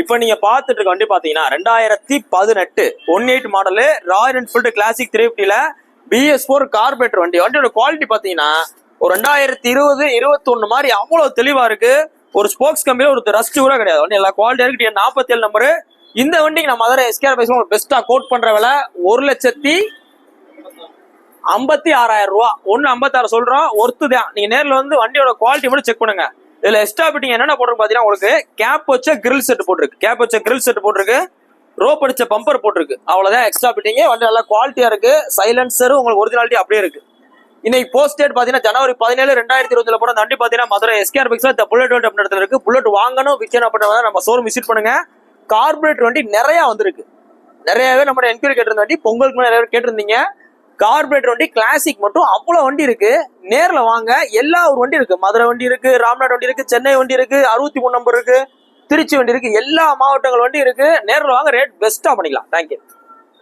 இப்போ நீங்க பாத்துட்டு இருக்க வண்டி பாத்தீங்கன்னா 2018 18 மாடலு ராயல் என்ஃபீல்டு கிளாசிக் 350ல BS4 கார்பரேட்டர் வண்டி. வண்டியோட குவாலிட்டி பாத்தீங்கன்னா ஒரு 2020 21 மாதிரி அவ்வளவு தெளிவா இருக்கு. ஒரு ஸ்போக்ஸ் கம்பியில ஒரு ரஸ்ட் கூட கிடையாது. வண்டி எல்லா குவாலிட்டியா இருக்கு. 47 நம்பரு. இந்த வண்டிக்கு நான் மதுரை எஸ்கேஆர் பைக்ஸ்ல பெஸ்டா கோட் பண்ற விலை 1,56,000 ரூபா. 1,56 சொல்றோம், ஒர்த்து தான். நீங்க நேரில் வந்து வண்டியோட குவாலிட்டி மட்டும் செக் பண்ணுங்க. இதுல எக்ஸ்ட்ரா பிட்டிங் என்னென்ன போட்டிருக்கு பாத்தீங்கன்னா, உங்களுக்கு கேப் வச்ச கிரில் செட் போட்டிருக்கு, கேப் வச்ச கிரில் செட் போட்டிருக்கு, ரோப் அடிச்ச பம்பர் போட்டிருக்கு. அவ்வளவுதான் எக்ஸ்ட்ரா பிட்டிங். வண்டி நல்லா குவாலிட்டியா இருக்கு. சைலன்சரும் உங்களுக்கு ஒரிஜினாலிட்டி அப்படியே இருக்கு. இன்னைக்கு போஸ்ட் டேட் பாத்தீங்கன்னா ஜனவரி 17 2020 போற வண்டி பாத்தீங்கன்னா மதுரை எஸ்கேஆர் பைக்ஸ்ல புல்லட் வேல்ட் அப்படின்ற இடத்துல இருக்கு. புல்லட் வாங்கணும் விற்கணும் அப்படின்னா நம்ம ஷோரூம் விசிட் பண்ணுங்க. கார்பரேட் வண்டி நிறைய வந்திருக்கு. நிறையவே நம்ம என்கொயரி கேட்டிருந்த வண்டி பொங்கலுக்கு நிறைய பேர் கேட்டிருந்தீங்க. கார்பரேட்டர் வண்டி கிளாசிக் மட்டும் அவ்வளவு வண்டி இருக்கு. நேர்ல வாங்க. எல்லா ஒரு வண்டி இருக்கு. மதுரை வண்டி இருக்கு, ராம்நாட் வண்டி இருக்கு, சென்னை வண்டி இருக்கு, 63 நம்பர் இருக்கு, திருச்சி வண்டி இருக்கு, எல்லா மாவட்டங்கள் வண்டி இருக்கு. நேர்ல வாங்க, ரேட் பெஸ்டா பண்ணிக்கலாம். தேங்க்யூ.